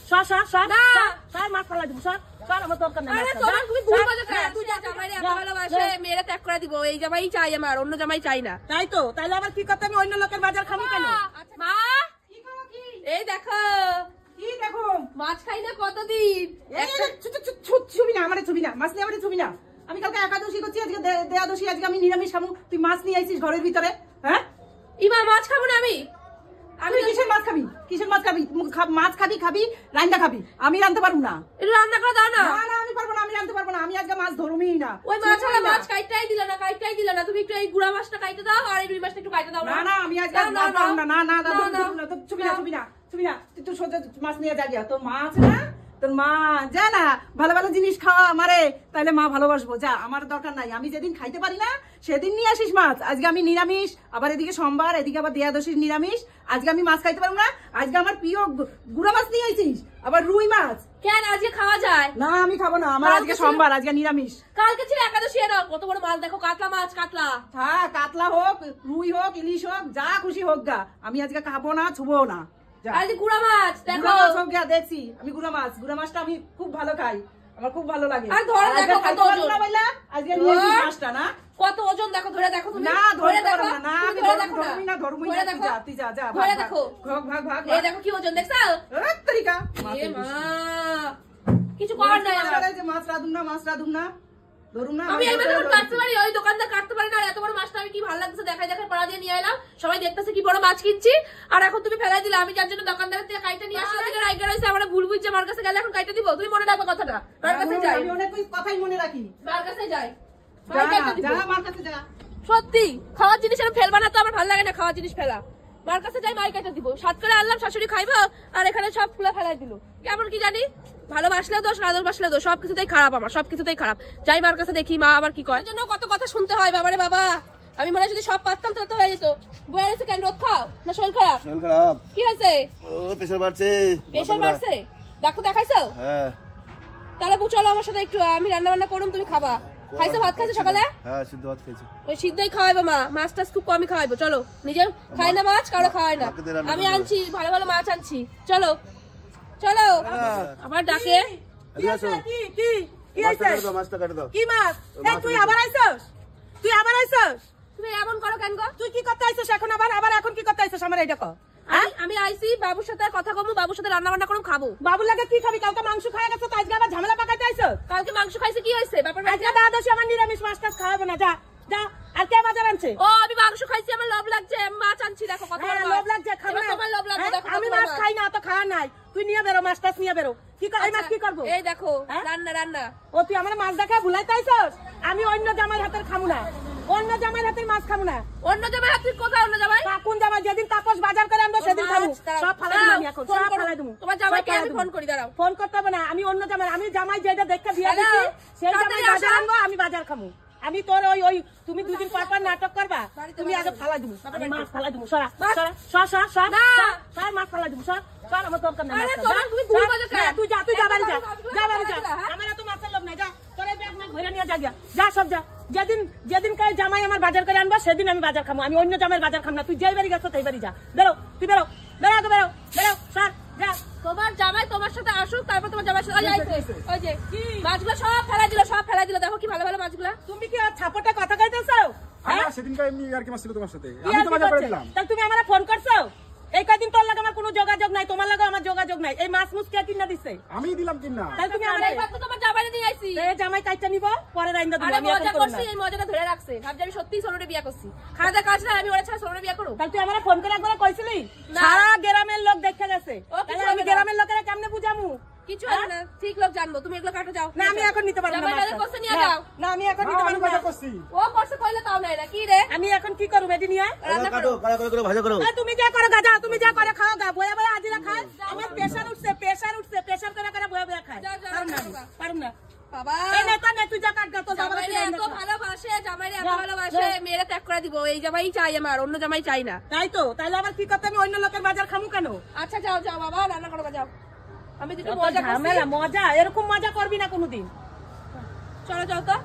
সর সর সর সর মাছ ফেলা দিব সর সর আমার দরকার নাই তুমি ভুল কথা কেন তুই যা জামাইরে এত ভালোবাসে মেয়েরা ত্যাগ করে দিব এই জামাই চাই আমার অন্য জামাই চাই না তাই তো তাইলে আবার কি করতে আমি অন্য লোকের বাজার খাবো কেন মা এই দেখো কি দেখো মাছ খাই না কতদিন ছবি না আমারে ছবি না মাছ নিয়ে আমারে ছবি না আমি কালকে একাদশী করছি আজকে দেয়াদশী আজকে আমি নিরামিষ খাবো তুই মাছ নিয়ে আইছিস ঘরের ভিতরে হ্যাঁ ইমা মাছ খাবো না আমি কিসের মাছ খাবি মাছ খাবি রান্না খাবি আমি রাঁধতে পারবো না রান্না করে দাও না না আমি পারবো না আমি রাঁধতে পারবো না আমি আজকে মাছ ধরুমই না ওই মাছ কাইটাই দিল না তুমি একটু এই গুড়া মাছটা কাইতে দাও আর এই রুই মাছটা একটু কাইতে দাও না আমি আজকে ছবি না তুই তো সোজা মাছ নিয়ে যা গিয়া তোর মাছ না তোর মা যা না ভালো ভালো জিনিস খাওয়া আমারে তাহলে মা ভালোবাসবো যা আমার দরকার নাই আমি যেদিন খাইতে পারি না সেদিন নিয়ে আসিস মাছ আজকে আমি নিরামিষ আবার এদিকে সোমবার এদিকে আবার দেয়াদশীর নিরামিষ আজকে আমি মাছ খাইতে পারবো না আজকে আমার প্রিয় গুড়া মাছ নিয়ে আইছিস আবার রুই মাছ কেন আজকে খাওয়া যায় না আমি খাবো না আমার আজকে সোমবার আজকে নিরামিষ কালকে ছিল একাদশী না কত বড় মাছ দেখো কাতলা মাছ হ্যাঁ কাতলা হোক রুই হোক ইলিশ হোক যা খুশি হোক গা আমি আজকে খাবো না ছুবো না গুড়া মাছ দেখো দেখছি আমি গুড়া মাছটা আমি খুব ভালো খাই আমার খুব ভালো লাগে কত ওজন দেখো ধরে দেখো তুমি না ধরে দেখো না আমি ধরবই না তুই যা ধরে দেখো ভাগ এই দেখো কি ওজন দেখছো তরিকা এ মা কিছু করার নাই আমার মাছ রাধুম না ধরুন না আমি এইভাবে কাটতে পারি ওই দোকানদার কাটতে পারি না এত বড় মাছটা আমি কি ভালো লাগছে দেখাই পাড়া দিয়ে নিয়ে এলাম সবাই দেখতেছে কি বড় মাছ কিনছি আর এখন তুমি ফেলাই দিলে আমি যার জন্য দোকানদারের থেকে কাইটা নিয়ে আসলাম থেকে রাইগা রইছে আমরা ভুল বুঝছে মার কাছে গেলে এখন কাইটা দিব তুমি মনে রাখো কথাটা মার কাছে যাই আমি অনেক কথাই মনে রাখি মার কাছে যাই যা মার কাছে যা সত্যি খাওয়ার জিনিস আমি ফেলবা না তো আমার ভালো লাগে না খাওয়ার জিনিস ফেলা মার কাছে যাই মাই কাইটা দিব সাত করে আনলাম শাশুড়ি খাইবো আর এখানে সব খুলে ফেলাই দিল কেমন কি জানি ভালোবাসলেও দোষ না ভালোবাসলেও দোষ সবকিছুতেই খারাপ আমার সবকিছুতেই খারাপ যাই মার কাছে দেখি মা আবার কি কয় জন্য কত কথা শুনতে হয় বাবারে বাবা আমি মনে হয় যদি সব পারতাম তাহলে তো হয়ে যেত বয়ে আছে কেন রোদ খাও না শরীর খারাপ কি হয়েছে প্রেসার বাড়ছে ডাক্তার দেখাইছো হ্যাঁ তাহলে চলো আমার সাথে একটু আমি রান্না বান্না করুম তুমি খাবা খাইছো ভাত খাইছো সকালে হ্যাঁ সিদ্ধ ভাত খাইছি ওই সিদ্ধই খাওয়াইবো মা মাছ টাছ খুব কমই খাওয়াইবো চলো নিজে খাই না মাছ কারো খাওয়াই না আমি আনছি ভালো ভালো মাছ আনছি চলো আমার ডাকে তুই আবার আইছস তুমি এমন করো কেন গো তুই কি করতে আইছস এখন আবার এখন কি করতে আইছস আমার এইটা কর আমি আইছি বাবুর সাথে কথা কমু বাবুর সাথে রান্না বান্না করুম খাবো বাবুর লাগে কি খাবি কালকে মাংস খাওয়া গেছে তো আজকে আবার ঝামেলা পাকাইতে আইছস কালকে মাংস খাইছে কি হইছে ব্যাপার আজকে দাদাশি আমার নিরামিষ মাছ টাছ খাওয়াবে না যা আর কে বাজার আনছে ও আমি মাংস খাইছি আমার লোভ লাগছে মাছ আনছি দেখো কত লোভ লাগছে খাবে তোমার লোভ লাগছে দেখো আমি মাছ খাই না তো খাওয়া নাই তুই নিয়ে বেরো মাছ টাছ নিয়ে বেরো কি কর এই মাছ কি করব এই দেখো রান্না ও তুই আমার মাছ দেখা ভুলাইতে আইছস আমি অন্য জামাইর হাতের খামু না অন্য জামাইর হাতের মাছ খামু না অন্য জামাই হাতের কোথায় অন্য জামাই কোন জামাই যেদিন তাপস বাজার করে আনবো সেদিন খাবো সব ফালাই দিলাম আমি এখন সব ফালাই দেবো তোমার জামাইকে আমি ফোন করি দাঁড়াও ফোন করতে হবে না আমি অন্য জামাই আমি জামাই যেটা দেখে দিয়ে দিছি সেই জামাই বাজার আনবো আমি বাজার খামু আমি তোর ওই তুমি দুদিন পর নাটক করবা তুমি আগে ফালাই দিবো আমি মাছ ফালাই দিবো সরা মাছ ফালাই দিবো সর আমার দরকার নাই তুই যা বাড়ি যা আমার এত মাছের লোভ নাই যা তোর এই ব্যাগ ঘুরে নিয়ে যা সব যা যেদিন কাল জামাই আমার বাজার করে আনবো সেদিন আমি বাজার খাবো আমি অন্য জামাইয়ের বাজার খাবো না তুই যেই বাড়ি গেছো সেই বাড়ি যা তুই বেরো সর যা তোমার জামাই তোমার সাথে আসুক তারপর তোমার জামাই সাথে ওই যে মাছগুলো সব ফেলাই দিল দেখো কি ভালো ভালো মাছগুলো তুমি কি ছাপটা কথা কইতেছো সেদিনকার এমনি আর কি মাছ ছিল তোমার সাথে আমি তো বাজার করে দিলাম তাহলে তুমি আমারে ফোন করছো এই কদিন তোর লাগে আমার কোনো যোগাযোগ নাই তোমার লাগে আমার যোগাযোগ নাই এই মাছ মুছ কে কিনা দিছে আমি দিলাম কিনা তাহলে তুমি আমারে তোমার জামাইরে নিয়ে আইছি এই জামাই কাইটা নিব পরে রাইন্দা দিব আমি মজা করছি এই মজাটা ধরে রাখছে ভাবছি আমি সত্যি সোনুরে বিয়ে করছি খাওয়া কাজ না আমি ওরে ছাড়া সোনুরে বিয়ে করব তাহলে তুই আমারে ফোন করে একবার কইছিলি সারা গ্রামের লোক দেখে গেছে তাহলে আমি গ্রামের লোকেরা কেমনে বুঝামু কিছু হবে না ঠিক লোক জানবো তুমি এগুলো কাটো যাও না আমি এখন নিতে পারবো না জামাইরে কোসে নিয়ে যাও না আমি এখন নিতে পারবো না ও করছে কইলে তাও নাই না কি রে আমি এখন কি করব এডি নিয়ে কাটো করে ভাজা করো তুমি যা করো গাজা তুমি যা করে খাও গা বয়া বয়া আজিরা খায় আমার প্রেসার উঠছে প্রেসার করে বয়া বয়া খায় পারুম না বাবা এই নেতা নে তুই যা কাট গা তো জামাইরে এত ভালোবাসে জামাইরে এত ভালোবাসে মেয়েরা ত্যাগ করে দিব এই জামাই চাই আমার অন্য জামাই চাই না তাই তো তাইলে আবার কি করতে আমি অন্য লোকের বাজার খামু কেন আচ্ছা যাও বাবা রান্না করো যাও আমি দুটো মজা এরকম মজা করবি না কোনোদিন চলো যাও তো